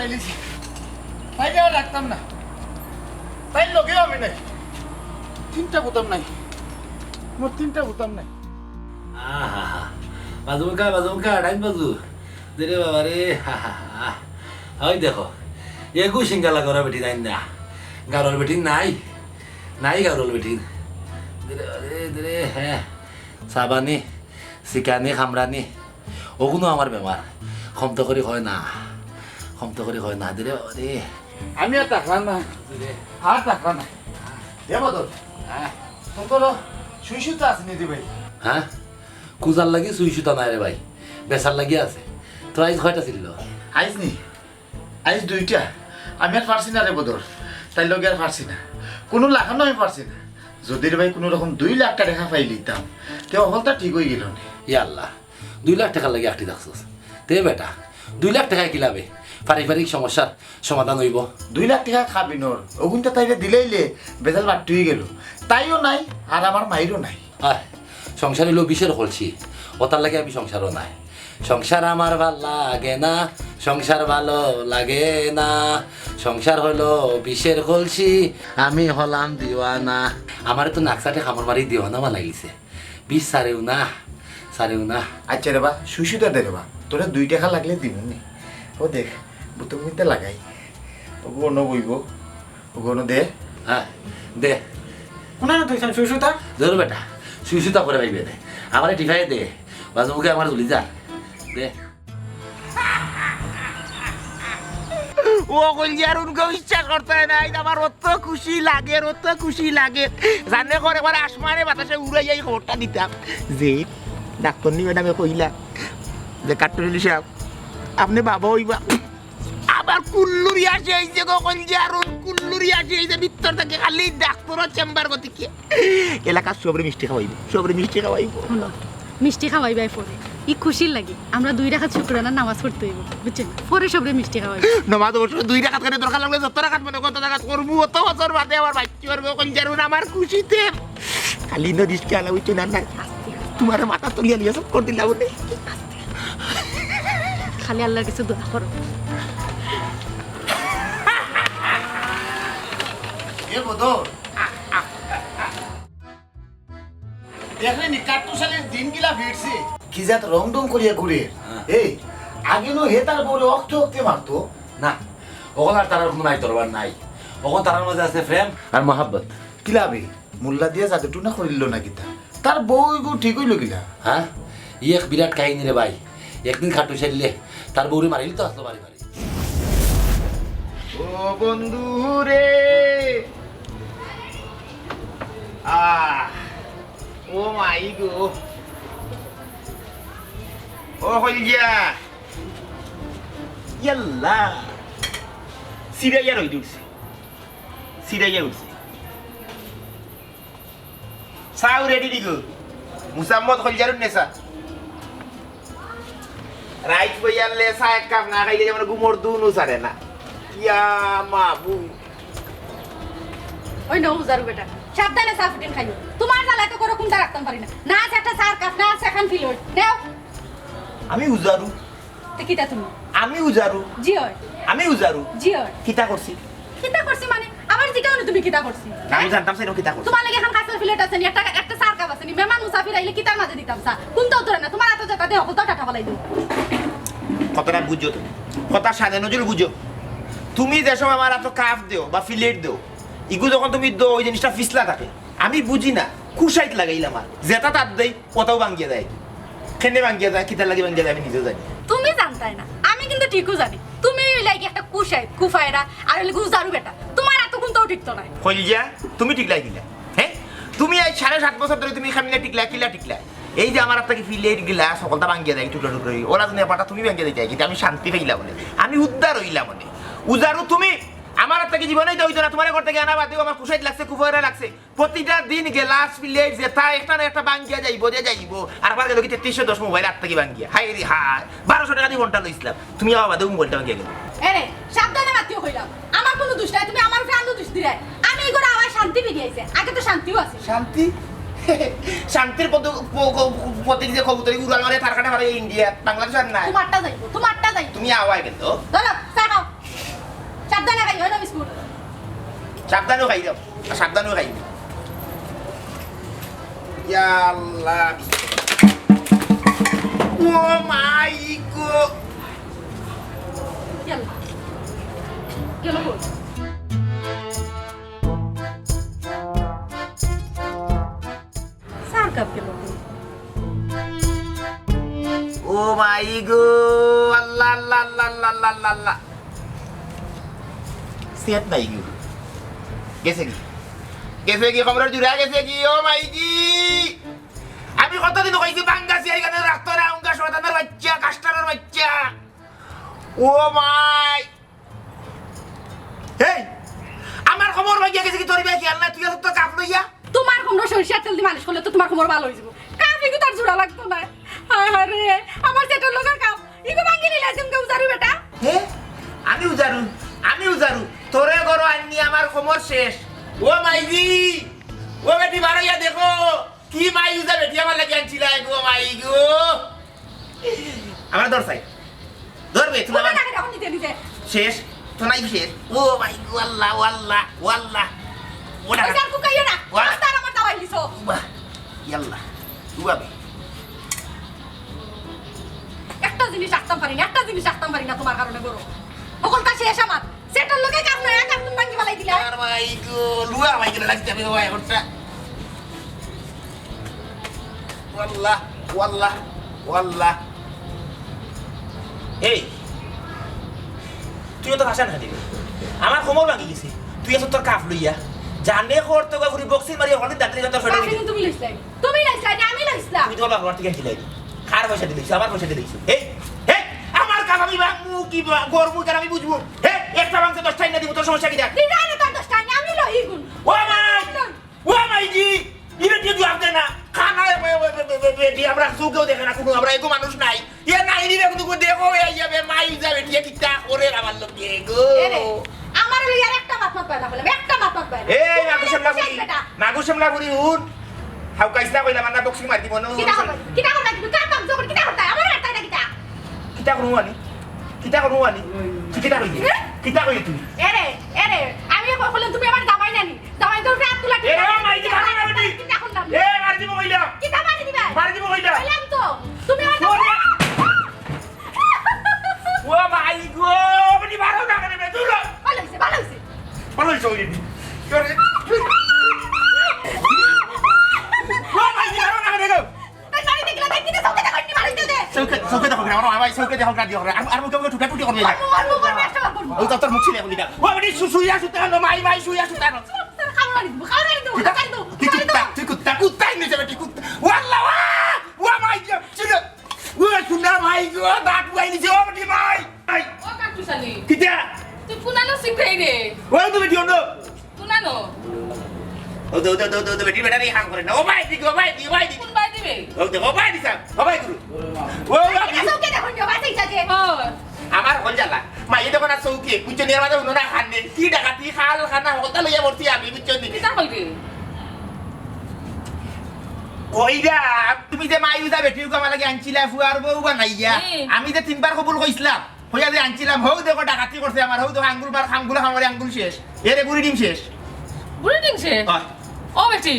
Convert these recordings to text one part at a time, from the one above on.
পাইলিছি তাই আর রাখতাম না তাই লগেও আমি নাই তিনটা বোতাম নাই মোর তিনটা বোতাম নাই বাজুমকা ডাইন বাজু রে বাবা রে ওই দেখো এগু সিঙ্গালা গড়া বেটি নাই না গারোর বেটি নাই নাই গারোর বেটি ধীরে হ্যাঁ সাবানি শিকানি খামরানি ওগুলো আমার বেমার ক্ষমতা করে হয় না ক্ষমতা করে হয় না ধীরে রে আমি আর টাকলাম না আর টাকলাম না দেব তোর তোর সুই সুতা আছে নিদি ভাই হ্যাঁ কুজার লাগি সুই সুতা নাই রে ভাই বেচার লাগি আছে তো আজ কয়টা ছিল আইস নি আইস দুইটা আমি আর পারছি না রে বদর তাই লগে আর পারছি না কোনো লাখানো আমি পারছি না যদি রে ভাই কোনো রকম 2 লাখ টাকা পাই লিতাম তে হলটা ঠিক হয়ে গেল না ইয়াল্লাহ 2 লাখ টাকা লাগে একটি দেখছস তে বেটা 2 লাখ টাকা কি লাভে পারিবারিক সমস্যার সমাধান হইব 2 লাখ টাকা খাবি নোর ওগুনটা তাইরে দিলেইলে বেজাল বাট্টি হয়ে গেল তাইও নাই আর আমার মাইরও নাই আয় সংসার হইলো বিষের হলছি ওটার লাগে আমি সংসারও নাই সংসার আমার ভাল লাগে না সংসার ভালো লাগে না সংসার হলো বিষের হলছি আমি হলাম দিওয়ানা আমার তো নাকসাটে খামর মারি দিওয়ানা মা লাগিছে বিষ সারেও না আচ্ছা রে বা সুইসুতা দে রে বা তোরা 2 টাকা লাগলে দিবনি ও দেখ বুতম মিতে লাগাই ওগো অন্য বইব ওগো অন্য দে হ্যাঁ দে কোনা না তুই সুইসুতা ধরো বেটা সুইসুতা করে পাইবে দে আমার টিফাই দে বাজু মুখে আমার ঝুলি যা দে ও কইলি আর উনকে ইচ্ছা করতে নাই আমার অত খুশি লাগে জানে করে করে আসমানে বাতাসে উড়ে যাই খবরটা দিতাম যে ডাক্তার নি ম্যাডামে কইলা যে কাট্টুরি সাহেব আপনি বাবা হইবা আবার কুল্লুরি আসে এই যে কইলি আর কুল্লুরি আসে এই যে ভিতর থেকে খালি ডাক্তার চেম্বার গতিকে এলাকার সবরে মিষ্টি খাওয়াইব হলো মিষ্টি খাওয়াইবাই পরে ই খুশির লাগে আমরা 2 টাকা শুকরানা নামাজ পড়তে হইব বুঝছেন পরে সবরে মিষ্টি খাওয়াইব নমাজ অবশ্য 2 টাকা করে দরকার লাগলে যত টাকা মানে কত টাকা করবো অত বছর বাদে আমার বাচ্চা করবো কোন জারুন আমার খুশিতে খালি নদীস কে আলা হইতো না না তোমার মাথা তুলিয়া লিয়া সব করে দিলাম নে খালি আল্লাহর কাছে দোয়া করো এ বদর দেখলেনি কাট্টু সালের দিনগুলা ভিড়ছে কি জাত রং ডং করিয়া ঘুরে এই আগে নো হে তার বড় অক্তে মারতো না ওখান আর তার কোনো নাই দরবার নাই ওখান তার মধ্যে আছে প্রেম আর মহাব্বত কি লাভে মোল্লা দিয়া জাদুটু না করিল না কিতা তার বউ গো ঠিক হইল কিনা হ্যাঁ ই এক বিরাট কাহিনী রে ভাই একদিন খাটু সারলে তার বউরে মারিলি তো আসলো বাড়ি ও বন্ধু রে ও মাই গো ও হইয়া ইয়াল্লা সিরাইয়া রই উঠছে সাউ রেডি দিগো মুসাম্মদ হলজারুন নেসা রাইট বইয়ালে সা এক কাপ না খাইলে যেমন গুমর দুনু সারে না ইয়া মাবু ওই নো উজারু বেটা সাবধানে সাফটিন খাইও তোমার জ্বালায় তো কোনো কোনটা রাখতাম পারি না না একটা সার কাপ না সেখান ফিলোড নাও আমি উজারু তে কিটা তুমি আমি উজারু জি হয় আমি উজারু জি হয় কিতা করছি কিটা করছি মানে আবার জিগাও না তুমি কিটা করছি না, আমি জানতাম সেটা কিতা করছি তোমার লাগি এখন কাঁচের ফিলেট আছে নি একটা সার কাপ আছে নি মেহমান মুসাফির আইলে কিটার মাঝে দিতাম সা কোনটা উত্তরে না তোমার এত জায়গা দেও কত টাকা ফলাই দিও কতটা বুঝছো তুমি কথা সাজে নজর বুঝো তুমি যে সময় আমার এত কাপ দেও বা ফিলেট দেও ইগু যখন তুমি দো ওই জিনিসটা ফিসলা থাকে আমি বুঝি না খুশাইত লাগাইলাম আর যেটা তার দেই কোথাও ভাঙ্গিয়ে দেয় খেনে ভাঙ্গিয়ে যায় কিতা লাগে ভাঙ্গিয়ে যায় আমি নিজেও জানি তুমি জানতাই না আমি কিন্তু ঠিকও জানি তুমি লাইক একটা কুফায়রা আর হইলে গুজারু বেটা তোমার এত কোনটাও ঠিক তো নাই হইলিয়া তুমি টিকলাই দিলা হ্যাঁ তুমি এই 7.5 বছর ধরে তুমি খামিনা টিকলা টিকলা এই যে আমার আপনাকে ফিলেট গিলা সকলটা ভাঙ্গিয়ে দেয় টুকরো টুকরো ওরা দুনিয়া পাটা তুমি ভাঙ্গিয়ে দিতে কিন্তু আমি শান্তি পাইলাম বলে আমি উদ্ধার হইলাম বলে উজারু তুমি আমার আপনাকে জীবনেই হইতো না তোমার ঘর থেকে আনা বাদেও আমার কুশাইত লাগছে কুফায়রা লাগছে প্রতিটা দিন গেলাস ফিলেট যেটা একটা না একটা ভাঙ্গিয়া যাইব আর আবার গেল কি 3310 মোবাইল আর থেকে ভাঙ্গিয়া হাই রে হাই 1200 টাকা দিয়ে ঘন্টা লইছিলাম তুমি আবার বাদেও মোবাইলটা ভাঙ্গিয়া গেল এরে সাবধানে মাতিও কইলাম আমার কোনো দোষ নাই তুমি আমার ফ্যান দোষ দিলে আমি এই করে আবার শান্তি বিগিয়েছে আগে তো শান্তিও আছে শান্তি শান্তির প্রতীক যে কবুতরি উড়াল মারে তার কাটা মারে ইন্ডিয়া বাংলাদেশ আর নাই তোমারটা যাইবো তুমি আওয়াই কিন্তু ধরো চা খাও সাবধানে খাই হয় না বিস্কুট সাবধানেও খাই দাও সাবধানেও খাই ইয়া আল্লাহ ও মাই গড গেল গেল কই সার কাপ গেল ও মাই গো আল্লাহ আল্লাহ আল্লাহ আল্লাহ আল্লাহ আল্লাহ সেট নাই গো গেছে কি খবর জুড়া গেছে কি ও মাই জি আমি কতদিন কইছি বাঙ্গাসি এখানে রাখতো না উঙ্গা শয়তানের বাচ্চা কাস্টারের বাচ্চা ও মাই হেই আমার খবর ভাই গেছে কি তোর ভাই খেয়াল না তুই তো কাপ লইয়া তোমার কোমর সরিষার তেল দিয়ে মালিশ করলে তো তোমার কোমর ভালো হয়ে যাবো কাপ ইগো তার জোড়া লাগতো না হায় হায় রে আমার সেটার লোকের কাপ ইগো ভাঙ্গি নিলে তুমি কেউ জারু বেটা হে আমি উজারু তোরে গরো আননি আমার খবর শেষ ও মাইজি ও বেটি বারইয়া দেখো কি মাই উজা বেটি আমার লাগি আনছিলা গো মাই গো আমার দরসাই ধরবে তুমি তোমার আমার নাকে তখন নিতে নিতে শেষ তো নাই শেষ ও মাই গো আল্লাহ আল্লাহ আল্লাহ ওটা ওই সার কুকাইও না ওয়া। রাস্তার আমার দাওয়াই দিছো ইয়াল্লাহ উবাবে একটা জিনিস আসতাম পারি না তোমার কারণে বড় সকলটা শেষ আমার সেটার লোকে কাপ না কাপ তুমি ভাঙ্গি বালাই দিলা আর মাই গো লুয়া মাই গো লাগতে আমি ভাই ওটা ওয়াল্লাহ ওয়াল্লাহ ওয়াল্লাহ এই তুই তো ভাষা না দিবি আমার খবর ভাঙি গেছে তুই এসব তোর কাপ লইয়া জানে করতে গা ঘুরি বক্সিং মারি হলি দাঁড়িয়ে কথা ফেটে কাফি তুমি লইছলাই না আমি লইছলাম তুমি তোমার বাবার থেকে খিলাই খার পয়সা দিলিস আমার পয়সা দিলিস এই এই আমার কাপ আমি ভাঙমু কি গরমু কেন আমি বুঝবো হে একটা মাংস 10 টাকা দিব তোর সমস্যা কি দেখ দিনা না তার দশটা আমি লই গুণ ও মাই জি ইবে তুই আপনি না খানা বেটি আমরা সুকেও দেখে না কোনো আমরা এগো মানুষ নাই ইয়া নাই দিবে কিন্তু দেখো এই যাবে মাই যাবে ঠিক কিটা করে আমার লোক গো এরে আমার লই আর একটা মাত পায় না বলে একটা মাত পায় না এই মাগুসম লাগুরি উন হাউ কাইসা কইলা মানা বক্সিং মার দিব না কিটা করবা তুমি কাপ কাপ জবর কিটা করতা আমার একটা না কিটা কিটা করুয়ানি কিটা কইলি তুই এরে আমি কইলে তুমি আমার দামাই নানি দামাই তো রাত তুলা এ মাই জি ভালো না বেটি কিটা করলাম এ মার দিব কইলা কিটা মারি দিবা কইলা কইলাম তো তুমি আমার ও মাই গো বেটি ভালো না কেন বে দূর ভালো হইছে ভালো চলি করে ও মাই জি ভালো না কেন তাই সারি দেখলা তাই কিটা সৌকে দেখা নি মারি দে সৌকে দেখো আমার আমার সৌকে দেখো গাড়ি হবে আর মুখে মুখে ঠুকা টুটি করবে না মোর একটা করব ওই তোর মুখ ছিলে বলিটা ও বেটি সুইয়া সুতানো মাই সুইয়া সুতানো খাওয়ারি দিব তুই কুত্তাই নিচে বেটি কুত্তা ওয়াল্লাহ ওয়া মাই গো চিনো ও কুনা মাই গো দাঁত বাই নিচে ও বেটি মাই ও কাটু শালি কিটা তুই পুনানো শিখাই রে ও তুমি দিও না পুনানো ও দো বেটি বেটা নি হাম করে না ও ভাই দি কোন বাই দিবে ও ভাই দিছা ও ভাই গুরু ও সৌকে দেখো নি বাসে যাচ্ছে আমার হল জ্বালা মাই এটা কোনা চৌকি কুচে নিয়ে মাঝে উনো না খানে কি ডাকাতি খাল খানা হতা লইয়া ভর্তি আমি বুঝছো নি কিটা কইবে কইরা তুমি যে মাই উজা বেটি কামা লাগি আনছিলা ফুয়ার বউ বানাইয়া আমি যে তিনবার কবুল কইছিলাম হইয়া যে আনছিলাম হৌ দেখো ডাকাতি করছে আমার হৌ দেখো আঙ্গুল বার খামগুলা খামারে আঙ্গুল শেষ এরে বুড়ি ডিম শেষ বুড়ি টিংছে হয় ও বেটি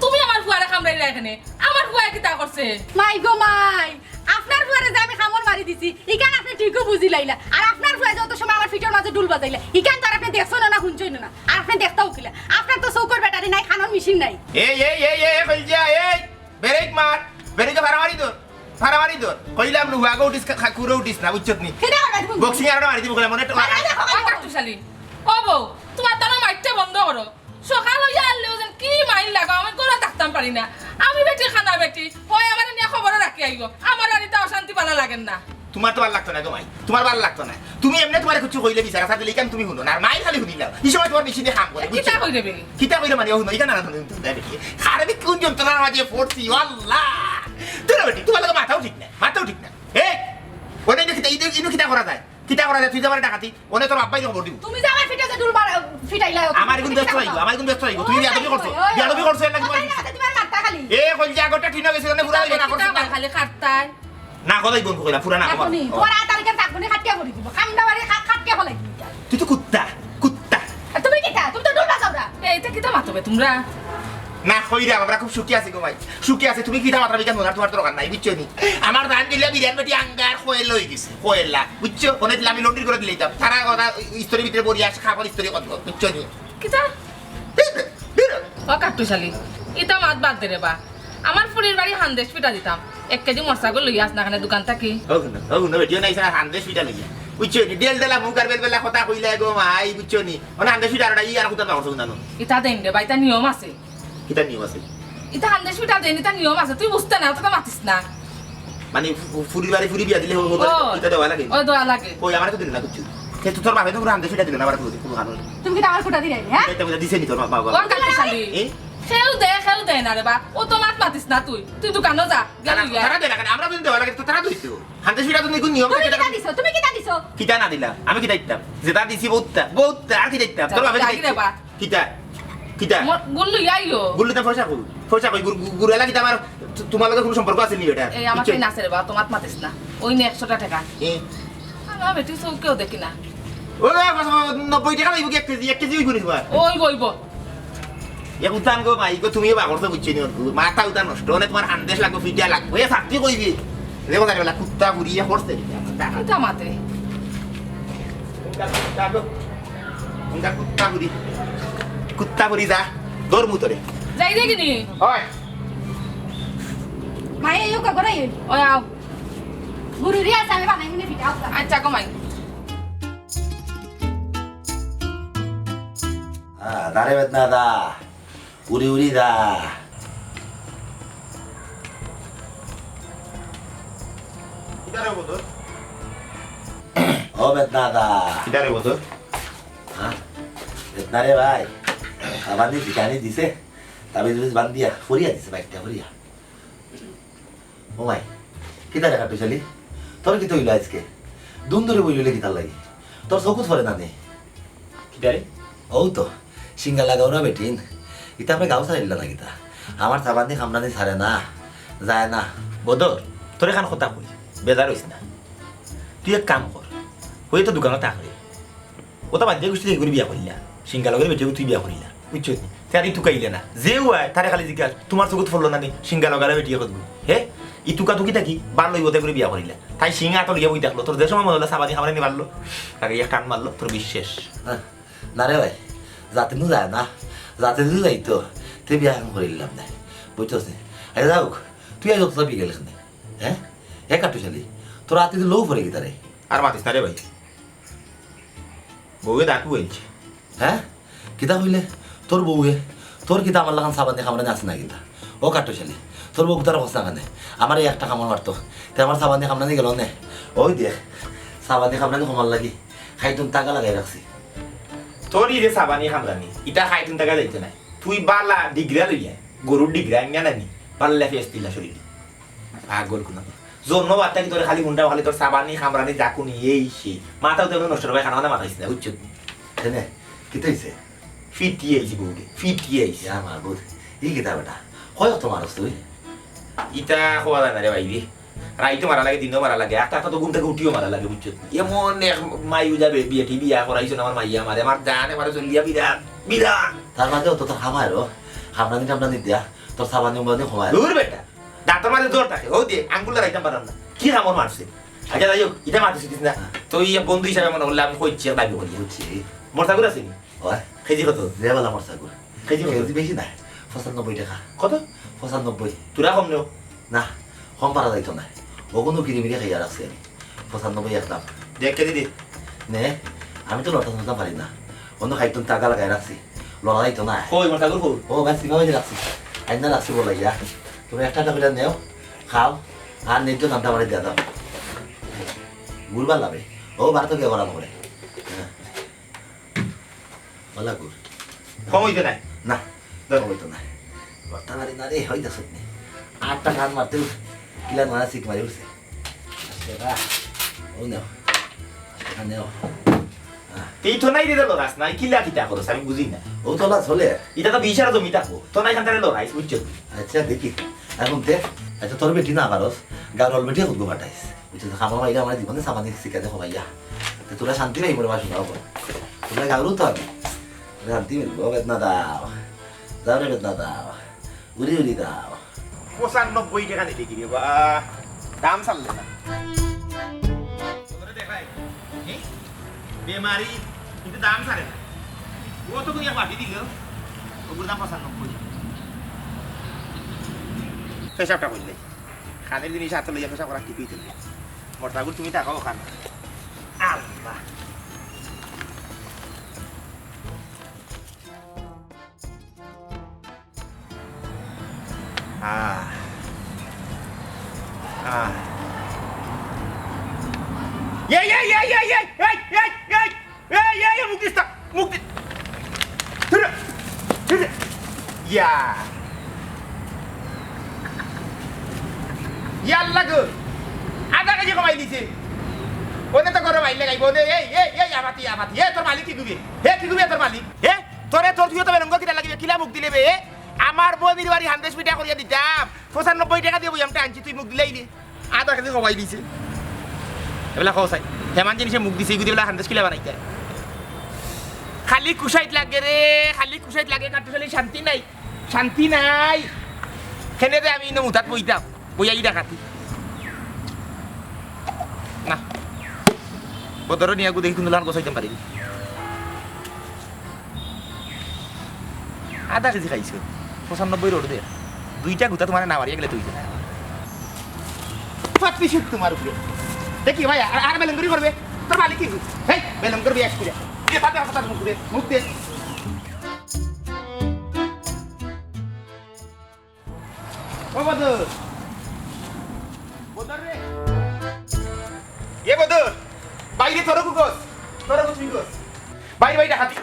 তুমি আমার ফুয়ারে কামড়াই না এখানে আমার ফুয়া কিটা করছে মাই গো মাই আপনার ফুয়ারে যে আমি খামর মারি দিছি ইকান আপনি ঠিকও বুঝি লাইলা আর আপনার ফুয়া যত সময় আমার ফিটের মাঝে ডুল বাজাইলা ইকান তো আর আপনি দেখছো না শুনছই না আর আপনি দেখতাও কিলা আপনার তো চৌকর ব্যাটারি নাই খানোর মেশিন নাই এই কইজা এই ব্রেক মার ব্রেকে ফারামারি দর কইলাম নু আগো উঠিস কুরো উঠিস না বুঝছত নি সেটা আর দেখুন বক্সিং আর মারি দিব কইলাম মনে তো ও কাটু শালি ও বউ তোমার তারা মাইতে বন্ধ করো সকাল হইয়া আনলেও যেন কি মাইল লাগা আমি গোড়া থাকতাম পারি না আমি বেটি খানা বেটি হয় আমার নিয়ে খবর রাখি আইব আমার আর এটা অশান্তি পালা লাগেন না তোমার তো ভালো লাগতো না গো মাই তোমার ভালো লাগতো না তুমি এমনি তোমার কিছু কইলে বিচারা সাথে লিখাম তুমি শুনো না আর মাই খালি শুনিলাম এই সময় তোমার মেশিনে কাম করে কিটা কই দেবে কিতা কইলে মানে শুনো এখানে না শুনো তুমি দেখি খারে বি কোন যন্ত্রণার মাঝে পড়ছি আল্লাহ তুই বেটি তোমার লাগে মাথাও ঠিক না এই ওনে ইনু কিতা করা যায় তুই যাবার ডাকাতি ওনে তোর আব্বাই খবর দিব তুমি যে আমার ফিটে ডুল ফিটাইলা আমার কোন ব্যস্ত হইব তুমি বিয়াদবি করছো এর লাগি তোমার মাথা খালি এ কইল আগটা ঠিক হইছে ওনে পুরা হইব না করছ কিটা খালি খাটতাই না কলাই বন্ধ কইলা পুরা না কবা এখনি তোমার আতালকে থাকবনি খাটিয়া করে দিব কামডা বাড়ি খাটিয়া ফলাই তুই তো কুত্তা কুত্তা আর তুমি কি তা তুমি তো ডুল বাজাও না এইটা কিতা মাতবে তোমরা না কইরা আমরা খুব সুখী আছি গো ভাই সুখী আছে তুমি কিটা মাত্রা বিকান তোমার দরকার নাই বুঝছো নি আমার ধান দিলে বিরিয়ানি বেটি আঙ্গার খোয়েল হয়ে গেছে খোয়েলা বুঝছো কোনে দিলে আমি লন্ড্রি করে দিলাম সারা কথা স্তরের ভিতরে বড়ি আসে খাবার স্তরে কত বুঝছো নি কিতা ও কাটুশালি ইতা মাত বাদ দে রে বা আমার ফুরির বাড়ি হান্দেশ পিঠা দিতাম 1 কেজি মরসাগো লই আস না খানে দোকান থাকি ওগুলো বেটিও নাই সারা হান্দেশ পিঠা লইয়া বুঝছো নি ডেল দেলা মুখার বেলা কথা কইলা গো ভাই বুঝছো নি ওনা হান্দেশ পিঠা আর ই আর কুতা না করছো জানো ইতা দেন রে বা ইতা নিয়ম আছে কিটা নিয়ম আছে ইতা হান্দেশ পিঠা দেন ইতা নিয়ম আছে তুই বুঝতে না তোকে মাতিস না মানে ফুরি বাড়ি ফুরি বিয়া দিলে হবে এটা দেওয়া লাগে ও দোয়া লাগে কই আমার তো দিল না বুঝছো সে তো তোর বাবা তো হান্দেশ পিঠা দিল না আবার খুব ভালো তুমি কি তা আমার ফুটা দিলে হ্যাঁ এটা বুঝা দিছে নি তোর বাবা কোন কাটুশালি এই খেউ দে না রে বা ও তো মাত মাতিস না তুই দোকানও যা গেল তারা দেয় না কেন আমরা কিন্তু দেওয়া লাগে তো তারা দিচ্ছে হান্তে সেটা তো নিকুন নিয়ম তুমি থাকে কি তা দিছো তুমি কি তা দিছো কিটা না দিলা আমি কিটা দিতাম যেটা দিছি বহুত আর কি দিতাম তোর বাবা যাই রে বা। কিটা কিটা গুল্লু আইও গুল্লু তা ফরসা কই গুড়ালা কিটা আমার তোমার লগে কোনো সম্পর্ক আছে নি এটা এই আমার সেই নাচে রে বা তোমার মাতিস না ওই নে 100 টাকা আমার বেটি চৌকেও দেখি না ও 90 টাকা লইব কি 1 কেজি হইব নি তোমার ওই বইব এক উতান গো মাই গো তুমি বাগর তো বুঝছি নি মাথা উতান নষ্ট হলে তোমার আন্দেশ লাগবে ফিটা লাগবে এ সাথী কইবি দেখো জানি বলা কুত্তা বুড়িয়া করতে কিতা মাতে কুত্তা বুড়ি যা দৌড় মুতরে যাই দেখিনি হয় মাই ইউ কা গরাই ওই আও গুরু রিয়া সামে বানাই মিনে পিটা আউতা আচ্ছা কমাই দাঁড়ে বেদনা দা উড়ি উড়ি দা ও বেদনা দা কিটারে বদর হ্যাঁ বেদনা রে ভাই বান্ধি ঠিকানি দিছে তবে বান্ধিয়া ফরিয়া দিছে বাইকটা ফরিয়া ও ভাই কিতা রে কাটু চলি তোর কি তো হইলো আজকে দুন ধরে বইলে কিতার লাগি তোর চকুত ফরে না নে কিটারে ও তো সিঙ্গা লাগাও না বেটিন ইতা আমরা গাও ছাড়িল না গীতা আমার চাবানি খামনানি ছাড়ে না যায় না বদর তোর এখান কথা কই বেজার হইছ না তুই এক কাম কর ওই তো দোকানত থাকরে ওটা বাদ দিয়ে গুছি এগুলি বিয়া করিলা সিঙ্গা লগের বেটিও তুই বিয়া করিলা বুঝছো তারি তুকাইলে না যে হয় তারে খালি জিজ্ঞাস তোমার চকুত ফললো না নি সিঙ্গা লগালে বেটিয়ে কত হে ই তুকা তুকি থাকি বার লইব তাই করে বিয়া করিলা তাই সিঙ্গা তো লিয়া বই দেখলো তোর যে সময় মনে হলো সাবানি খামারে নি মারলো তাকে এক টান মারলো তোর বিশ্বাস না রে ভাই যাতে নু যায় না যাতে নু যাইতো তুই বিয়া এখন করিলাম না বুঝছস নি আরে যাও তুই আজ তো বিয়ে গেলেন হ্যাঁ এ কাটু চালি তোর রাতে লো পড়ে গেতা রে আর মাতিস না রে ভাই বউয়ে ডাকু বলছে হ্যাঁ কিতা হইলে তোর বউয়ে তোর কিতা আমার লাগান সাবান দিয়ে খামড়ে আছে না কিতা ও কাটু চালি তোর বউ তার অবস্থা কানে আমার এই একটা কামড় মারতো তে আমার সাবান দিয়ে খামড়ানি গেল নে ওই দেখ সাবান দিয়ে খামড়ানি কমার লাগি খাইতুন টাকা লাগাই রাখছি তোর ই রে সাবানি খামরানি ইটা খাই তুমি টাকা যাইতে নাই তুই বালা ডিগ্রা লইয়া গরুর ডিগ্রা আনিয়া নানি পাল্লা ফেস দিলা শরীর আগল কোন জন্ম বার্তা কি তোর খালি মুন্ডা খালি তোর সাবানি খামরানি জাকুনি এই সেই মাথাও তো নষ্ট হবে খানা মাথাইছে না বুঝছো নে কিতা হইছে ফিটিয়ে আইছি বউকে ফিটিয়ে আইছি আমার বুধ এই কিতা বেটা কয় তোমার তুই ইটা হওয়া যায় না রে ভাই রে রাইতো মারা লাগে দিনও মারা লাগে একটা তো ঘুম থেকে উঠিও মারা লাগে বুঝছো এমন এক মাইউ যাবে বিয়েটি বিয়া করাইছো না আমার মাইয়া মারে আমার জানে মারে চলিয়া বিরাট বিরাট তার মাঝেও তো তোর হামায় রো হামরানি টামরানি দিয়া তোর সাবানি উমরানি কমায় দূর বেটা ডাক্তার মাঝে জোর থাকে ও দিয়ে আঙ্গুল রাইতাম পারাম না কি কামড় মারছে আচ্ছা যাই হোক এটা মারতেছিস না তো এই বন্ধু হিসাবে মনে হলে আমি কইছি দাবি করি বুঝছি মরসাগুর আছে নি ওই কেজি কত যে বেলা আমার সাগুর কেজি কত কেজি বেশি নাই 95 টাকা কত 95 তোরা কম নেও না কম পারা যাইতো না ও কোনো কিরিমিরি খাইয়া রাখছি আমি 95 একদম দেখ কেজি দে নে আমি তো লটা ধরতে পারি না অন্য খাইতুন টাকা লাগাই রাখছি লড়া যাইতো না কই মরসাগুর কই ও ব্যাস কিভাবে রাখছি আইনা রাখছি বলাইয়া তুমি একটা টাকা নেও খাও আর নিজ নামটা আমার দিয়া দাও গুড়বার লাভে ও বার তো কে করা করে বলা গুড় কম হইতে নাই না দরকার হইতো না বর্তা মারি না রে হইতে শুনি 8টা গান মারতে কিলা মারা শিখ মারি উঠছে ও নেও নেও এই তো নাই দিতে লড়াস নাই কিলা কিতা করছ আমি বুঝি না ও তোলা চলে এটা তো বিশাল জমি থাকবো তো নাই খান লড়াইস বুঝছো আচ্ছা দেখি এখন দেখ আচ্ছা তোর বেটি না পারস গারল বেটি খুব পাঠাইস বুঝছো খাবার মাইরা আমার জীবনে সামানি শিখাতে হবাইয়া তোরা শান্তি নাই পড়ে বাসু যাও তোরা গাগরু তো আমি শান্তি মিলবো বেদনা দাও যাও রে বেদনা দাও উড়ি উড়ি দাও 95 টাকা নিতে কি রে বা দাম চাললে না তোরে দেখাই বেমারি কিন্তু দাম ছাড়ে না ও তো দুনিয়া পাঠিয়ে দিল ওগুলো দাম 95 হিসাবটা করলে খানের জিনিস হাতে লইয়া পেশা করা টিপি তুলবে মরতাগুর তুমি টাকাও খান আল্লাহ মুক্তি ইয়াল্লা গো আধা কেজি কমাই দিছে ওনে তো করে মাইলে গাইব দে এই আমাতি তোর মালিক কি গুবে তোর মালিক তোর তুই তো বেরঙ্গ কিটা লাগিবে কিলা মুখ দিলে বে আমার বনির বাড়ি 100 পিঠা করিয়া দিতাম 95 টাকা দিয়ে বইয়ামটা আনছি তুই মুখ দিলেই নে আধা কেজি কমাই দিছে এবেলা খাও চাই হেমান জিনিসে মুখ দিছে ইগুদি বেলা 100 কিলা বানাইতে খালি কুশাইত লাগে রে কাটতে চলে শান্তি নাই খেনে দে আমি মুতাত বইতাম বইয়াই দেখাতি না বদর নিয়ে গু দেখি কুন্দুলান গোসাইতাম পারি আধা কেজি খাইছো 95 রোড দে দুইটা গুতা তোমার না মারিয়া গেলে তুই ফাটবি শুট তোমার উপরে দেখি ভাই আর বেলঙ্গরি করবে তোর মালিক কি হেই বেলঙ্গর করবি এক করে এ ফাটা ফাটা মুখ দে ও বদর রে এ বদর বাইরে তোর কুকস বাইরে ডাকাতি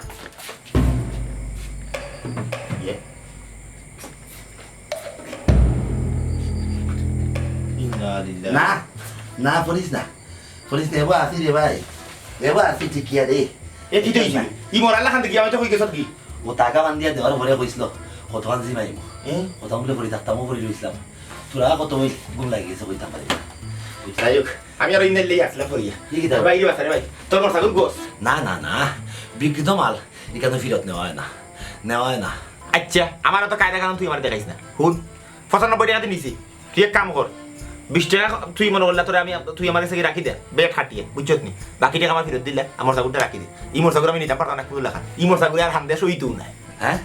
না না পড়িস না এবার আসি রে ভাই এবার আসি ঠিকিয়া রে এ কি তুই ই মরাল্লা খান দেখি আমি তো কই গেছ কি ও টাকা মান দিয়া দেওয়ার ভরে কইছিল কতক্ষণ জি মাইম কত বলে পড়ি থাকতামও পড়ি রইছিলাম তোরা কত ওই গুম লাগি গেছে কইতাম পারি যাই হোক আমি আর ইন্দের লেগে আসলাম করিয়া বাইরে বাসা রে ভাই তোর মর থাকুন গোস না বিকৃত মাল এখানে ফিরত নেওয়া হয় না আচ্ছা আমার তো কায়দা কানুন তুই আমার দেখাইস না হুন 95 টাকা দিয়ে নিছি তুই এক কাম কর 20 টাকা তুই মনে করলা তোরে তুই আমার কাছে রাখি দে বেগ খাটিয়ে বুঝছত নি বাকি টাকা আমার ফেরত দিলে আমার সাগুরটা রাখি দে ই মোর সাগুর আমি নিতাম পারতাম না কুল লেখা ই মোর সাগুর আর হান্দেশ হইতেও নাই হ্যাঁ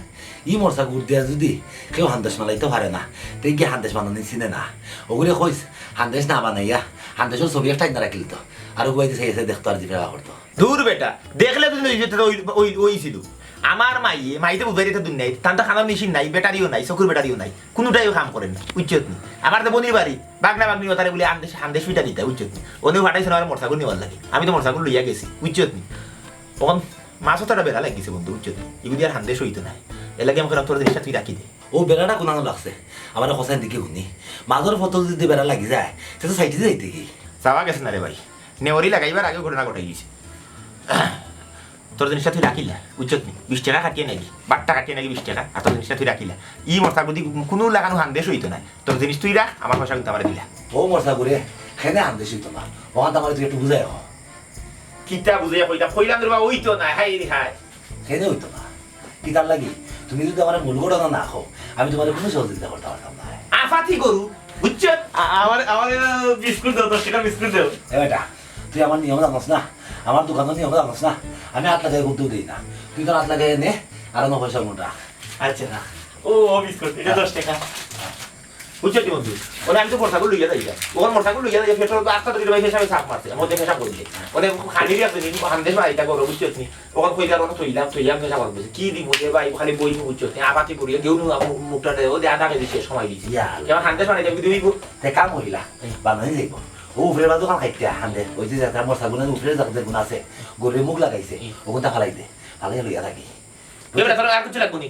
ই মরসা গুড় দিয়া যদি কেউ হান্দেশ মালাইতে পারে না তুই কি হান্দেশ বানানি চিনে না ওগুলো কইস হান্দেশ না বানাইয়া হান্দেশের ছবি একটা না রাখিল তো আর ওগুলো চাইছে দেখতো আর জিভে করতো দূর বেটা দেখলে তুই ওই ছিল আমার মাইতে উদারিতে দুনিয়ায় তার তো খানার মেশিন নাই ব্যাটারিও নাই চকুর ব্যাটারিও নাই কোনোটাইও কাম করেন না উচ্চত নি আমার তো বনির বাড়ি বাগনা বাগনি ওতারে বলে হান্দেশ পিঠা দিতে উচ্চত নি ওনেও ফাটাইছে না মরসাগুর নেওয়ার লাগে আমি তো মরসাগুর লইয়া গেছি উচ্চত নি তখন মাছও তারা বেড়া লাগিছে বন্ধু উচ্চত নি এগুলি আর হান্দেশ হইতো না এর লাগে আমাকে তোর জিনিসটা তুই রাখি দে ও বেড়াটা কোনানো লাগছে আমার খসাই দিকে শুনি মাজর ফটো যদি বেড়া লাগি যায় সে তো সাইডে যাইতে কি যাওয়া গেছে না রে ভাই নেওয়ারি লাগাইবার আগে ঘটনা ঘটাই গেছে তোর জিনিসটা তুই রাখিলা উচ্চত নি 20 টাকা কাটিয়ে নাকি 12 টাকা কাটিয়ে নাকি 20 টাকা আর তোর জিনিসটা তুই রাখিলা ই মশা বুদ্ধি কোনো লাগানো হান্দেশ হইতো না তোর জিনিস তুই রাখ আমার পয়সা কিন্তু আমার দিলা ও মশা করে খেনে হান্দেশ হইতো না ওখান আমার তুই একটু বুঝাই হোক কিতা বুঝাইয়া কইলাম রে বা ওইতো না হাই রে হাই খেনে হইতো না কি তার লাগি তুমি যদি আমার মূল ঘটনা না খাও আমি তোমার কোনো সহযোগিতা করতে পারতাম না আফাতি গরু বুঝছত আমার বিস্কুট দাও 10 টাকা বিস্কুট দাও বেটা তুই আমার নিয়ম জানাস না আমার দোকানের নিয়ম জানাস না আমি হাত লাগাই করতেও দিই না তুই তোর হাত লাগাই নে আর ন পয়সা মোটা আচ্ছা না ও বিস্কুট এটা 10 টাকা বুঝছতি বন্ধু ওরে আমি তো মোটরসাইকেল লইয়া যাই ওর মোটরসাইকেল লইয়া যাই পেট্রোল তো আস্তে ধরে ভাই হিসাবে সাপ মারছে মধ্যে পেশাব করলে ওরে খালি আছে নি হান্দেশ ভাই এটা করো বুঝছতি ওখান কই যার ওখানে থইলাম পেশাব করবে কি দিব রে ভাই খালি বই বুঝছতি আপাতি করিয়া কেউ মুখটা দেও দে আধা কেজি শেষ সময় দিছি কেমন হান্দেশ মানে যাবি দিবি তে কাম হইলা বানাই যাইব ও উপরে বাদু খান খাইতে হান্দে ওই যে যাতে আমার সাগুনের উপরে যাতে গুণ আছে গরে মুখ লাগাইছে ওখানটা ফালাই দে ফালাই লইয়া থাকি এবারে তোর আর কিছু লাগবো নি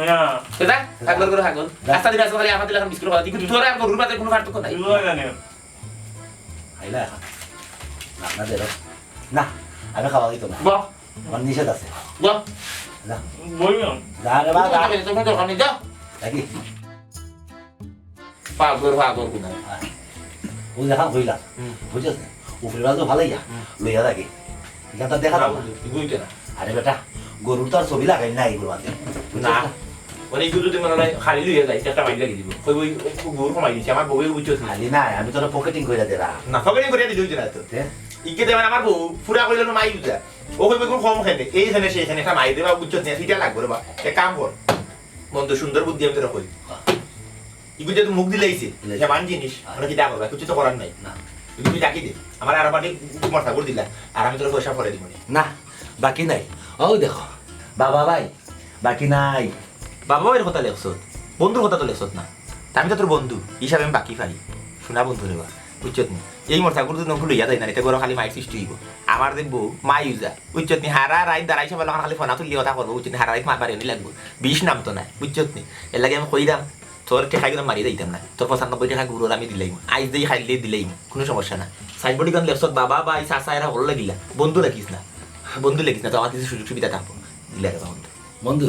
না দাদা আগর করে হাগল রাস্তা দিয়ে আসলে আমাদের লাগাম বিস্কুট খাওয়া দিকে তোর আর গরুর বাতে কোনো পার্থক্য নাই আইলা না দে না আমি খাওয়া দিত না বাহ আমার নিষেধ আছে বাহ না বলবো যা রে বা যা তুমি তো খানি দাও নাকি পাগল কোনা ও দেখা হইলা বুঝছিস উপরে বাদু ফালাইয়া লইয়া থাকি এখানটা দেখা যাবো বুঝতে না আরে বেটা গরুর তো আর ছবি লাগাই না এগুলো মাঝে না মানে একটু যদি মনে হয় খালি লইয়া যায় একটা মাইল লাগিয়ে দিব কই ওই গরু কমাই দিছি আমার বউয়ের বুঝছো না খালি না আমি তোরা পকেটিং করে দেরা না ফগেনি করে দিই না তো ইকে দেবেন আমার বউ ফুরা কইল না মাই উজা ও কইবে কোন কম খেতে এইখানে সেইখানে একটা মাই দেবা বুঝছো না সিটা লাগবে রে বা এক কাম কর মন্দ সুন্দর বুদ্ধি আমি তোরা কই ইগু যে মুখ দিলেইছে যেমন জিনিস মানে কি দাও কিছু তো করার নাই না তুমি ডাকি দে আমার আর বাড়ি মরতা করে দিলা আর আমি তোর পয়সা ফলে দিব না বাকি নাই ও দেখো বাবা ভাই বাকি নাই বাবাও এর কথা লেখছত বন্ধুর কথা তো লেখছত না তা আমি তো তোর বন্ধু হিসাবে আমি বাকি পাই শোনা বন্ধু রে বা বুঝছত নি এই মোর ঠাকুর যদি নকুল লইয়া যায় না এটা গরো খালি মাইক সৃষ্টি হইব আমার দেখবো মা ইউজা বুঝছত নি হারা রাইত দাঁড়াইছে বলে খালি ফোনা তুলি কথা করবো বুঝছত নি হারা রাইত মারবার এনে লাগবো 20 নাম তো নাই বুঝছত নি এর লাগে আমি কই দাম তোর টেকা কিন্তু মারি দিতাম না তোর 95 টাকা গুড়োর আমি দিলাইম আইজ দিয়ে খাইলে দিলাইম কোনো সমস্যা না সাইনবোর্ড গান লেখছত বাবা ভাই চাচা এরা হল লাগিলা বন্ধু রাখিস না তো আমার কিছু সুযোগ সুবিধা থাকবো দিলে বন্ধু বন্ধু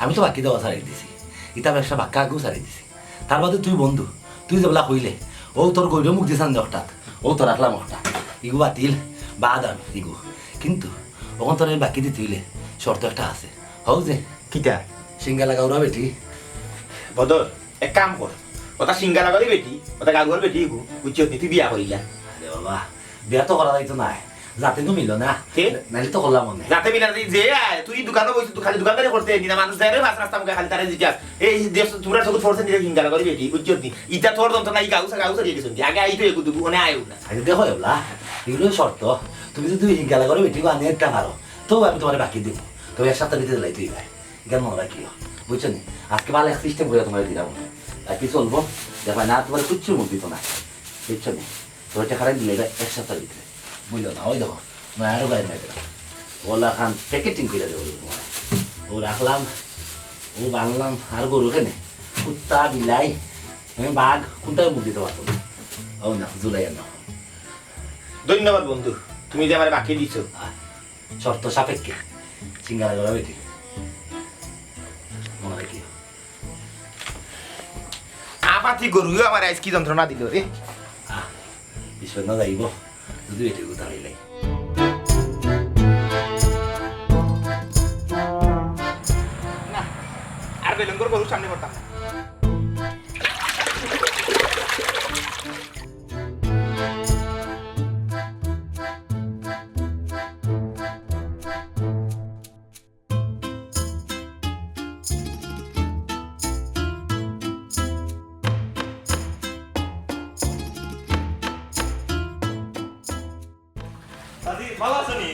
আমি তো বাকি দেওয়া ছাড়িয়ে দিছি ইতা ব্যবসা বাক্কা আগেও ছাড়িয়ে দিছি তার বাদে তুই বন্ধু তুই যেগুলা কইলে ও তোর গৈর মুখ দিছান হঠাৎ ও তোর রাখলাম হঠাৎ ইগু বাতিল বাদ আমি ইগু কিন্তু ওখান তোর বাকি দিতে হইলে শর্ত একটা আছে হও যে কিটা সিঙ্গা লাগাওরা বেটি বদর এক কাম কর ওটা সিঙ্গা লাগালি বেটি ওটা গাগুয়ার বেটি বুঝছত নি তুই বিয়া করিলা আরে বাবা বিয়া তো করা যাইতো নাই যাতে তো মিলো না কে? নাইলে তো করলাম মনে যাতে বিনা যে তুই দোকানে বসে তুই খালি দোকানদারি করতে নিনা মানুষ যায় রে পাঁচ রাস্তা মুখে খালি তারে দিতে এই দেশ তোরা সব ফোর্সে নিয়ে সিঙ্গা লাগালি বেটি বুঝছত নি ইটা তোর দন্ত নাই গাউসা দিয়ে গেছন আগে আইতো একু দুগু মানে আইও না আরে দেখো এবলা এগুলো শর্ত তুমি যদি তুই সিঙ্গা লাগাওরা বেটি আনি একটা মারো তো আমি তোমার বাকি দিব তো এক সপ্তাহ ভিতরে লাই তুই ভাই কেন মনে রাখিও বুঝছো নি আজকে ভালো এক সিস্টেম করে তোমার দিলাম বাকি চলবো দেখো না তোমার কিচ্ছু মুখ দিত না বুঝছো নি তোর টাকাটা দিলে এক সপ্তাহ ভিতরে বুঝলো না ওই দেখো আরো গাড়ি নাই দিলাম ওলা খান প্যাকেটিং করে দেবো তোমার ও রাখলাম ও বাংলাম আর গরু কেনে কুত্তা বিলাই বাঘ কোনটাও মুখ দিতে পারতো না ও না জুলাই না ধন্যবাদ বন্ধু তুমি যে আমার বাকি দিছো শর্ত সাপেক্ষে সিঙ্গারা গলা বেটি মনে রাখি আপাতি গরুও আমার আইস কি যন্ত্রণা দিল রে বিশ্বনাথ না যাইব যদি বেটি কথা হইলাই আর বেলঙ্গর গরু সামনে করতাম দাদি ভালো আছো নি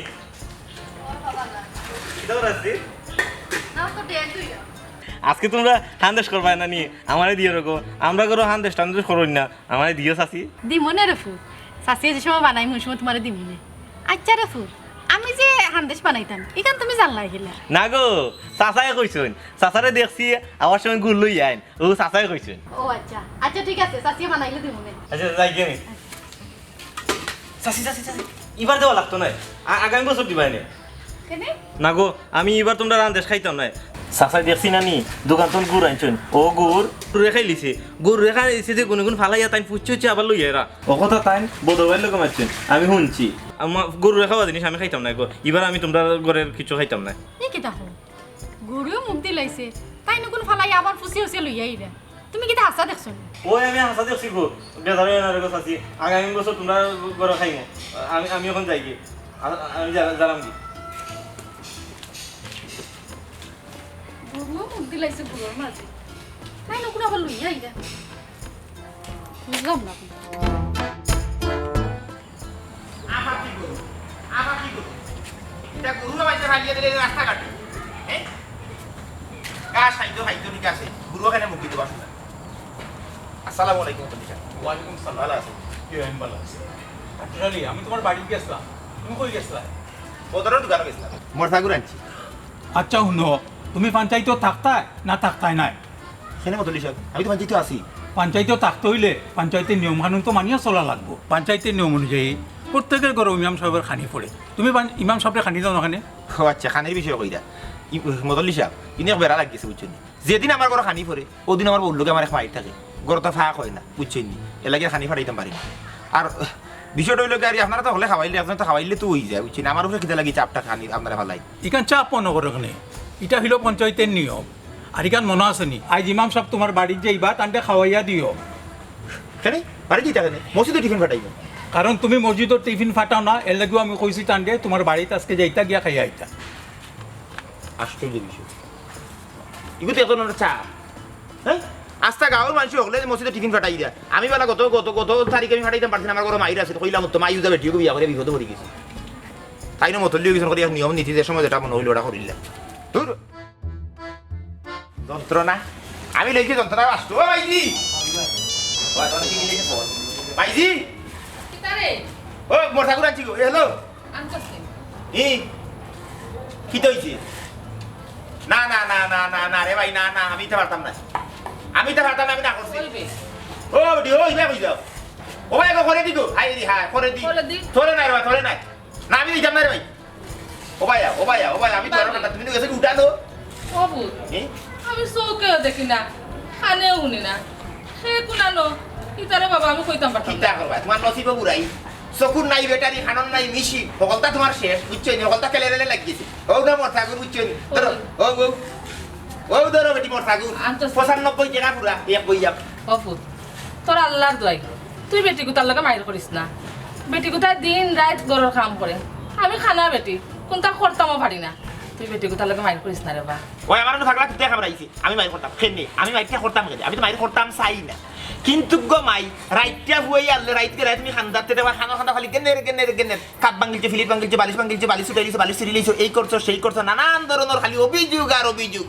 আজকে তোমরা হান্দেশ করবা না নি আমারে দিয়ে রাখো আমরা করো হান্দেশ টান্দেশ করো না আমারে দিও চাচি দিমনে রে ফুল সাসিয়ে যে সময় বানাই ওই সময় তোমারে দিমনে আচ্ছা রে ফুল আমি যে হান্দেশ বানাইতাম এখান তুমি জানলা গেলা না গো চাচাই কইছেন চাচারে দেখছি আবার সময় গুল লই আইন ও চাচাই কইছেন ও আচ্ছা আচ্ছা ঠিক আছে সাসিয়ে বানাইলে দিমনে আচ্ছা যাই গেমি চাচি চাচি চাচি এবার দেওয়া লাগতো না আগামী বছর দিবাই না কেনে না গো আমি এবার তোমরা রান্দেশ খাইতাম না চাচাই দেখছি না নি দোকান তো গুড় আনছেন ও গুড় রেখাই লিছে গুড় রেখাই লিছে যে কোনো ফালাইয়া তাই পুচ্ছে আবার লইয়া এরা ও কথা তাই বদবাইল লোক মারছেন আমি শুনছি আমার গরু রেখাও জিনিস আমি খাইতাম না গো এবার আমি তোমরা ঘরের কিছু খাইতাম না এই কি দেখো গরুও মুখ দিলাইছে তাই নকুন ফালাই আবার ফুসি ফুসি লইয়া আইরা তুমি কি হাসা দেখছো ওই আমি হাসা দেখছি গো বেজারে না রে গো চাচি আগামী বছর তোমরা ঘরে খাইমো আমি এখন যাই কি আমি জানাম কি গরুও মুখ দিলাইছে গরুর মাঝে তাই নকুন আবার লইয়া আইরা বুঝলাম না আপাতি গরু এটা গরু না বাইতে ভাগিয়ে দিলে রাস্তা কাটে হ্যাঁ গা সাইতো হাইতো নিকে আছে গরু এখানে মুখ দিতে পারছ না আসসালামু আলাইকুম বন্ধুরা ওয়ালাইকুম সালাম। ভালো আছেন কি আমি ভালো আছি actually আমি তোমার বাড়ি গেছিলাম তুমি কই গেছিলা বদরের দোকানে গেছিলাম মরসা গুড় আনছি আচ্ছা শুনো তুমি পঞ্চায়েতত থাকতাই না থাকতাই নাই সেনে মতলি সাহেব আমি তো পঞ্চায়েত আছি পঞ্চায়েতত থাকতে হইলে পঞ্চায়েতের নিয়ম কানুন তো মানিয়ে চলা লাগবো পঞ্চায়েতের নিয়ম অনুযায়ী প্রত্যেকের ঘরে ইমাম সাহেবের খানি পড়ে তুমি ইমাম সাহেবের খানি দাও না খানে ও আচ্ছা খানের বিষয়ে কইরা মতলি সাহেব ইনি এক বেড়া লাগিয়েছে বুঝছেন যেদিন আমার ঘরে খানি পড়ে ওদিন আমার বললোকে আমার এক মাইট থাকে ঘর তো ফাঁক হয় না বুঝছেন নি এলাকে খানি ফাটাইতাম পারি না আর বিষয়টা হইলো কি আপনারা তো হলে খাওয়াইলে আপনারা তো খাওয়াইলে তো হয়ে যায় বুঝছেন আমার উপরে খিদে লাগি চাপটা খানি আপনারা ভালাই ইখান চাপ মনে করো ওখানে এটা হইল পঞ্চায়েতের নিয়ম আর ইখান মনে আছে নি আজ ইমাম সাহেব তোমার বাড়ির যাইবা তানতে খাওয়াইয়া দিও কেন বাড়ি দিতে কেন মসজিদে টিফিন ফাটাইব কারণ তুমি মসজিদর টিফিন ফাটাও না এর লাগেও আমি কইছি তানতে তোমার বাড়িতে আজকে যাইতা গিয়া খাইয়া আইতা আশ্চর্য বিষয় এগুলো তো এখন চা হ্যাঁ আস্তা গাঁৱৰ মানুষ হলে মসজিদে টিফিন ফাটাই দিয়া আমি বেলা গত তারিখে আমি ফাটাইতাম পারছি না আমার ঘরে মাইরা আছে কইলাম তো মাই ইউজা বেটিও বিয়া করে বিপদে পড়ে গেছি তাই না মতলিও কিছু করে নিয়ম নীতি যে সময় যেটা মনে হইল ওটা করিলাম দূর যন্ত্রণা আমি লেখি যন্ত্রণা আসতো ভাইজি ভাইজি কিতারে ও মোর ঠাকুর আনছি গো হ্যালো আনছস ই কি তো হইছে না না না না না না রে ভাই না না আমি তো পারতাম না আমি না করছি বলবে ও বেটি ও ইবা কই যাও ও ভাই করে দিগো হাই দি হ্যাঁ করে দি করে দি। তোরে নাই রে তোরে নাই না আমি দিতাম না রে ভাই ও ভাই আমি তোর কথা তুমি গেছে উঠানো বাবু আমি চৌকেও দেখি না কানেও শুনি না সে কোনানো কিতারে বাবা আমি কইতাম পারতাম চিন্তা করবা তোমার নসিবে বুড়াই চকুর নাই বেটারি খানন নাই মিশি সকলটা তোমার শেষ বুঝছো নি সকলটা কেলে রেলে লাগিয়েছে ও না মোর ঠাকুর বুঝছো নি ধরো ও ধরো বেটি মোর ঠাকুর 95 টাকা পুরা এক বই যাব বাবু তোর আল্লাহর দোয়াই তুই বেটি গুতার লগে মাইর করিস না বেটি গুতা দিন রাত গরর কাম করে আমি খানা বেটি কোনটা করতামও পারি না তুই বেটি গুতার লগে মাইর করিস না রে বা ওই আমার ফাগলা কিটা খাবরাইছে আমি মাইর করতাম খেনে আমি মাইরটা করতাম কেন আমি তো মাইর করতাম চাই না কিন্তু গো মাই রাইটটা হই আলে রাইটকে রাইট আমি খান্দাতে দেওয়া খানা খালি গেনের কাপ বাঙ্গিলছে ফিলিপ বাঙ্গিলছে বালিশ উঠাইছে বালিশ সিরিলিছো এই করছো সেই করছো নানান ধরনের খালি অভিযোগ আর অভিযোগ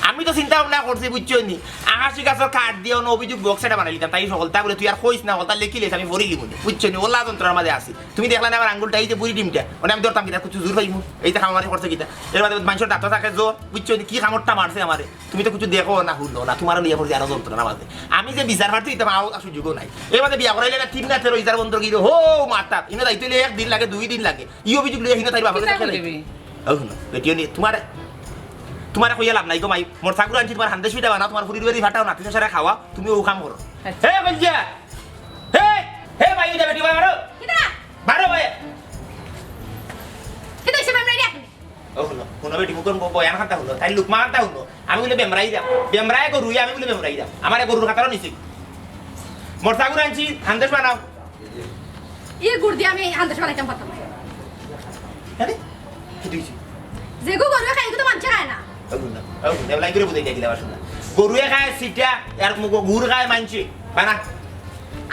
আমি তো চিন্তা ভাবনা করছি বুঝছো নি আকাশি গাছের কাঠ দিও না অভিযোগ বক্স এটা বানাই লিতাম তাই সকলটা বলে তুই আর কইস না ওটা লিখি লেছ আমি ভরি লিখুন বুঝছো নি ওলা যন্ত্রের মাঝে আসি তুমি দেখলা না আমার আঙ্গুলটা এই যে বুড়ি ডিমটা মানে আমি ধরতাম কিনা কিছু জোর পাইমু এইটা খামারি করছে কিটা এর মাঝে মানুষের ডাক্তার থাকে জোর বুঝছো নি কি খামরটা মারছে আমারে তুমি তো কিছু দেখো না শুনো না তোমার লিয়া করছি আরো যন্ত্রণা মাঝে আমি যে বিচার পারছি এটা আমার সুযোগও নাই এর মাঝে বিয়া করাইলে না 3 না 13 ইজার বন্ধ গিয়ে হো মাতা ইনে দাইতে লে 1 দিন লাগে 2 দিন লাগে ই অভিযোগ লইয়া হিনা তাই বাপরে দেখে দিবি ও শুনো বেটিও নি তোমার কইয়া লাভ নাই গো মাই মোর ঠাকুর আনছি তোমার হান্দেশ পিঠা বানাও তোমার ফুরির বাড়ি ফাটাও না তিনশো সারা খাওয়া তুমি ও কাম করো হে বলছিয়া হে ভাই এটা বেটি ভাই মারো কিতা মারো ভাই কিতা ইসে মামলাই রাখ ও শুনো বেটি মুকন বয়ান খাতা হলো তাই লুকমা খাতা হলো আমি বলে বেমরাই গো রুই আমি বলে বেমরাই দাম আমার গরুর খাতারও নিছি মোর ঠাকুর আনছি হান্দেশ বানাও ইয়ে গুড় দিয়ে আমি আন্দাজ বানাইতাম পারতাম না। আরে কি দিছি যে গো গরু খাই তো মানছে খায় না দেবলাই করে বুঝাই দিলা বাসনা গরুয়ে খায় সিটা আর গুড় খায় মানছি বানা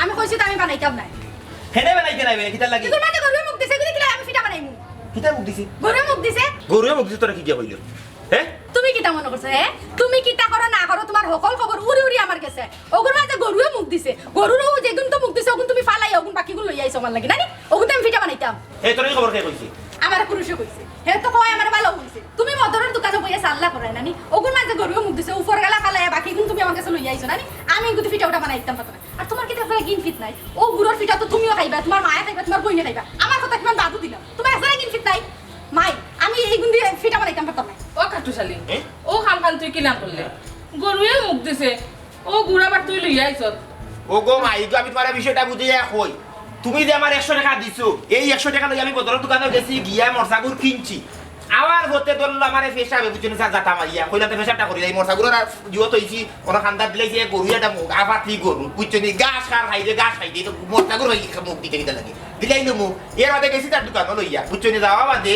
আমি কইছি তো আমি বানাইতাম না হেনে বানাইতে নাই কিটা লাগি এগুলো মাঝে গরু মুখ দিছে এগুলো কিলা আমি ফিটা বানাইমু কিটা মুখ দিছি গরু মুখ দিছে গরুয়ে মুখ দিছি তোরা কি হইল হ্যাঁ তুমি কিটা মনে করছো হ্যাঁ তুমি কিটা করো না করো তোমার সকল খবর উড়ি উড়ি আমার কাছে ওগুন মাঝে গরুয়ে মুখ দিছে গরুরও যেগুন তো মুখ দিছে ওগুন তুমি ফালাই ওগুন বাকিগুলো লই আইছো আমার লাগে নানি ওগুন আমি ফিটা বানাইতাম এই তোর খবর কে কইছি আমার পুরুষে কইছে হে তো কয় আমার ভালো হইছে তুমি মদরের দোকানে বইয়া সাল্লা করে নানি ওগুন মাঝে গরুয়ে মুখ দিছে উপর গলা ফালাই বাকিগুলো তুমি আমার কাছে লই আইছো নানি আমি কিন্তু ফিটা ওটা বানাইতাম পারতাম না আর তোমার কিটা ফেলা গিন ফিট নাই ও গুড়র ফিটা তো তুমিও খাইবা তোমার মায়া খাইবা তোমার বইনে খাইবা আমার কথা কিমান বাদু দিলাম তোমার আসলে গিন ফিট নাই মাই আমি এই গুণ দিয়ে ফিটা বানাইতাম পারতাম না ও কাটুশালি ও খাম খান তুই কিনা করলে গরুয়ে মুখ দিছে ও গুড়া বার তুই লইয়া আইছত ও গো মাই গো আমি তোমার বিষয়টা বুঝিয়া কই তুমি যে আমার 100 টাকা দিছো এই 100 টাকা লই আমি বদলের দোকানে গেছি গিয়া মরসাগুর কিনছি আবার হতে দললো আমারে ফেসাবে বুঝছেন স্যার জাতা মারিয়া কইলাতে ফেসাটা করি এই মরসাগুর আর জিও তইছি কোন খান্দার দিলাইছে গরুয়াটা মুখ আবাতি গরু বুঝছেন গাছ খার খাইছে গাছ খাইছে তো মরসাগুর ভাই মুখ দিতে দিতে লাগে দিলাইলো মুখ এর বাদে গেছি তার দোকানে লইয়া বুঝছেন যাওয়া বাদে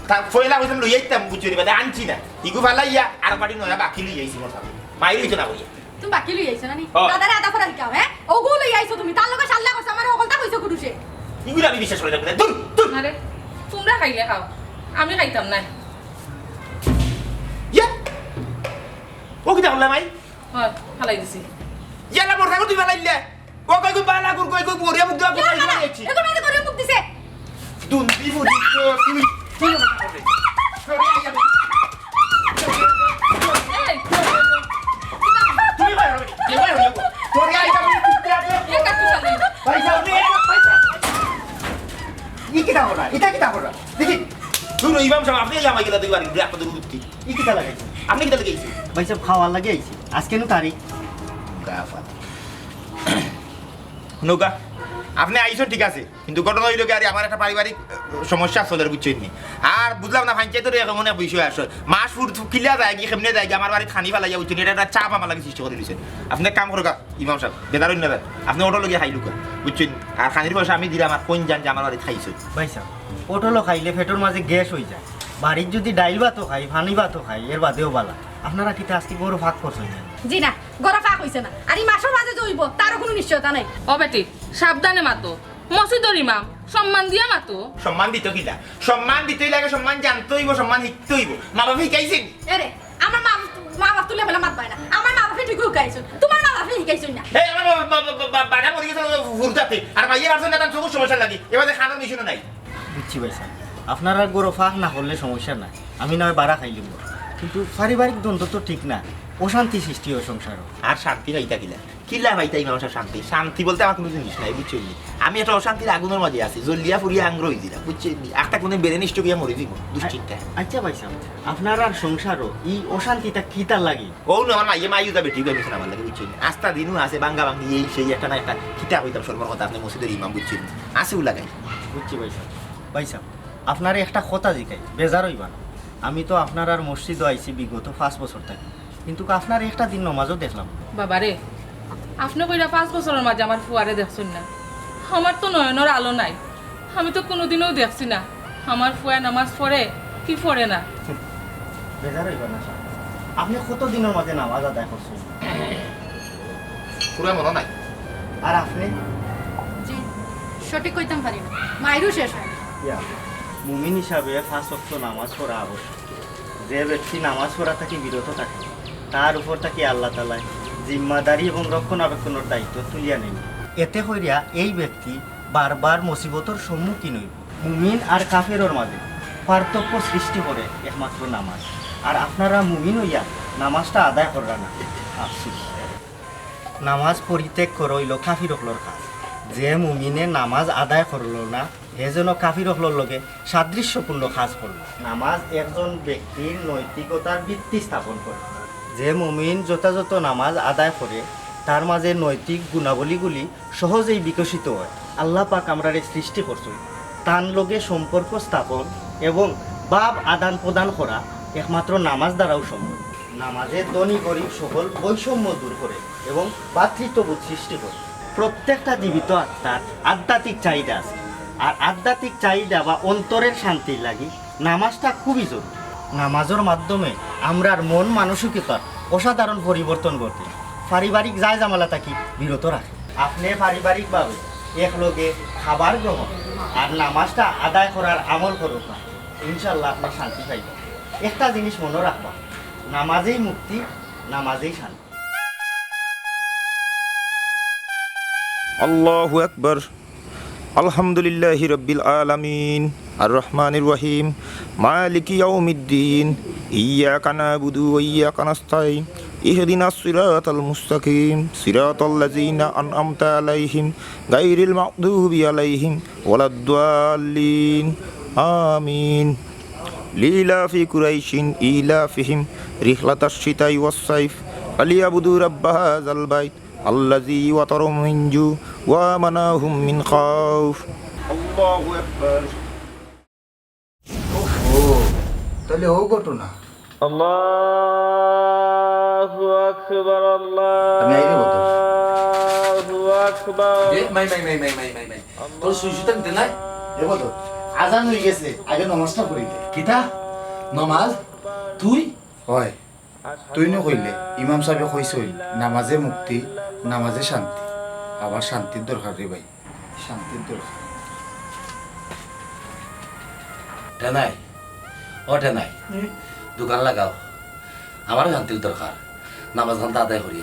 তা ফয়লা হইতাম লইয়া আইতাম বুঝছেন বাদে আনছি না ইগু ফালাইয়া আর পাটি নয়া বাকি লইয়া আইছি মরসাগুর মাইর হইতো না বইয়া তুমি বাকি লই আইছো নানি দাদারে আদা করে হিকাও হ্যাঁ ওগুলো লই আইছো তুমি তার লগে সাল্লা করছ আমার ওকলটা কইছো কুডুসে ইগুলা আমি বিশ্বাস করি না দূর দূর আরে তোমরা খাইলে খাও আমি খাইতাম না ইয়া ও কি তাহলে মাই হয় ফালাই দিছি ইয়ালা মরসাগুর তুই ফালাইলে ও কই কই বালা গুর কই কই গরিয়া মুখ দাও কই আইছি এগুলো মাঝে গরু মুখ দিছে দুন্দি ফুদি তুমি এই তুমি বাইরে তুমি বাইরে তোর আইতা এ কাটুশালি পয়সা নে পয়সা ই কি দাও না এটা কি দাও না দেখি তুই ইমাম সাহেব আপনি জামাই গেলা দিবারি আপনাদের উত্তি ই কি দাও লাগাইছে আপনি কি দাও লাগাইছে ভাই সব খাওয়ার লাগে আইছি আজকে নু তারিখ গাফা নৌকা আপনি আইসন ঠিক আছে কিন্তু ঘটনা হইল কি আর আমার একটা পারিবারিক সমস্যা চলে বুঝছেন নি আর বুঝলাম না পঞ্চায়েতের এরকম মনে বিষয় আসে মাস ফুট কিলা যায় কি কেমনে যায় আমার বাড়িতে খানি ফেলাইয়া বুঝছেন এটা একটা চাপ আমার লাগে সৃষ্টি করে দিয়েছেন আপনি এক কাম করুক ইমাম সাহেব বেদার অন্য আপনি ওটা লগে খাইলুক বুঝছেন আর খানির পয়সা আমি দিলাম আর কোন জান যে আমার বাড়িতে খাইছো ভাই সাহেব পটলও খাইলে পেটের মাঝে গ্যাস হয়ে যায় বাড়ির যদি ডাইল ভাতও খাই ফানি ভাতও খাই এর বাদেও বালা আপনারা কিতা আজকে বড় ভাগ করছেন জি না গড়া ফাঁক হইছে না আর এই মাসের মাঝে জইব তারও কোনো নিশ্চয়তা নাই ও বেটি সাবধানে মাতো মসজিদর ইমাম সম্মান দিয়া মাতো সম্মান দিত কিলা সম্মান দিতেই লাগে সম্মান জানতে হইব সম্মান শিখতে হইব মা বাবা শিখাইছেন এরে আমার মা বাবা তুলে ফেলে মাত পায় না আমার মা বাপে ঠিক শিখাইছো তোমার মা বাপে শিখাইছো না এই আমার বাড়া মরে গেছে ফুরতাতে আর ভাইয়ের আসলে না তার চোখ সমস্যা লাগে এবারে খানার মিশনও নাই বুঝছি ভাই সাহেব আপনারা গরু ফাঁক না করলে সমস্যা নাই আমি নয় বাড়া খাইলিম কিন্তু পারিবারিক দ্বন্দ্ব তো ঠিক না অশান্তি সৃষ্টি হয় সংসারও আর শান্তি পাইতা কিলা কিলা পাইতা ইমাম সাহেব শান্তি শান্তি বলতে আমার কোনো জিনিস নাই বুঝছেন আমি একটা অশান্তির আগুনের মাঝে আছি জলিয়া ফুরিয়া আংগ্র হয়ে দিলাম বুঝছেন একটা কোনো বেড়ে নিষ্ঠ গিয়া মরে দিব দুশ্চিন্তা আচ্ছা ভাই সাহেব আপনার আর সংসারও এই অশান্তিটা কিতার লাগে ও না আমার মাইয়ে মাইও যাবে ঠিক আছে আমার লাগে বুঝছেন আস্তা দিনও আছে বাঙ্গা বাঙ্গি এই সেই একটা না একটা খিতা হইতাম সর্বর কথা আপনি মসজিদের ইমাম বুঝছেন আসেও লাগাই বুঝছি ভাই সাহেব আপনার একটা কথা জিকাই বেজার হইবা না আমি তো আপনার আর মসজিদও আইছি বিগত 5 বছর থাকি কিন্তু আপনার একটা দিন নমাজও দেখলাম বাবারে আপনি কইরা 5 বছরের মাঝে আমার ফুয়ারে দেখছেন না আমার তো নয়নের আলো নাই আমি তো কোনোদিনও দেখছি না আমার ফুয়া নামাজ পড়ে কি পড়ে না বেজার হইবা না সাহেব। আপনি কত দিনের মাঝে নামাজ আদায় করছেন পুরা মনে নাই আর আপনি জি সঠিক কইতাম পারি না মাইরও শেষ হয় না। ইয়া মুমিন হিসাবে 5 ওয়াক্ত নামাজ পড়া আবশ্যক যে ব্যক্তি নামাজ পড়া থেকে বিরত থাকে তার উপর থেকে আল্লাহ তাআলা জিম্মাদারি এবং রক্ষণাবেক্ষণের দায়িত্ব তুলিয়া নেন এতে কইরা এই ব্যক্তি বারবার মুসিবতের সম্মুখীন হইব মুমিন আর কাফেরের মাঝে পার্থক্য সৃষ্টি করে একমাত্র নামাজ আর আপনারা মুমিন হইয়া নামাজটা আদায় কররা না আফসোস নামাজ পরিত্যাগ করইল কাফির হকলর কাজ যে মুমিনে নামাজ আদায় করল না হে যেন কাফির হকলর লগে সাদৃশ্যপূর্ণ কাজ করল নামাজ একজন ব্যক্তির নৈতিকতার ভিত্তি স্থাপন করে যে মুমিন যথাযথ নামাজ আদায় করে তার মাঝে নৈতিক গুণাবলীগুলি সহজেই বিকশিত হয় আল্লাহ পাক আমরারে সৃষ্টি করছেন তার লগে সম্পর্ক স্থাপন এবং ভাব আদান প্রদান করা একমাত্র নামাজ দ্বারাও সম্ভব নামাজে ধনী গরিব সকল বৈষম্য দূর করে এবং ভ্রাতৃত্ববোধ সৃষ্টি করে প্রত্যেকটা জীবিত আত্মার আধ্যাত্মিক চাহিদা আছে আর আধ্যাত্মিক চাহিদা বা অন্তরের শান্তির লাগি নামাজটা খুবই জরুরি নামাজের মাধ্যমে আমরার মন মানসিকতার অসাধারণ পরিবর্তন করতে পারিবারিক যায় জামালা থাকি বিরত রাখে আপনি পারিবারিকভাবে একলগে খাবার গ্রহণ আর নামাজটা আদায় করার আমল করুক না ইনশাল্লাহ আপনার শান্তি পাইবেন একটা জিনিস মনে রাখবা নামাজেই মুক্তি নামাজেই শান্তি আল্লাহু আকবার আলহামদুলিল্লাহি রাব্বিল আলামিন আর রহমানির রহিম মালিকি ইয়াউমিদ্দিন ইয়্যাকা না'বুদু ওয়া ইয়্যাকা নাস্তাঈন ইহদিনাস সিরাতাল মুস্তাকিম সিরাতাল্লাযীনা আন'আমতা আলাইহিম গায়রিল মাগদুবি আলাইহিম ওয়ালাদ-দাল্লিন আমিন লিলাফি কুরাইশিন ইলাফিহিম রিহলাতাশ শিতাই ওয়াস সাইফ ফালিয়াবুদু রাব্বা হাযাল বাইত আল্লাযী ওয়াতারাহুম মিন জু ওয়া আমানাহুম মিন খাউফ আল্লাহু আকবার ও তাহলে ও ঘটনা আল্লাহু আকবার আমি আইরে বলতো আল্লাহু আকবার মাই তোর সুইসুটা নিতে নাই দেখো তো আজান হয়ে গেছে আগে নমাজটা পড়ি দে কিতা নমাজ তুই হয় তুই নো কইলে ইমাম সাহেব কইছে নামাজে মুক্তি নামাজে শান্তি আবার শান্তির দরকার রে ভাই শান্তির দরকার টেনাই ও টেনাই দোকান লাগাও আমার শান্তির দরকার নামাজ ঘন্টা আদায় করি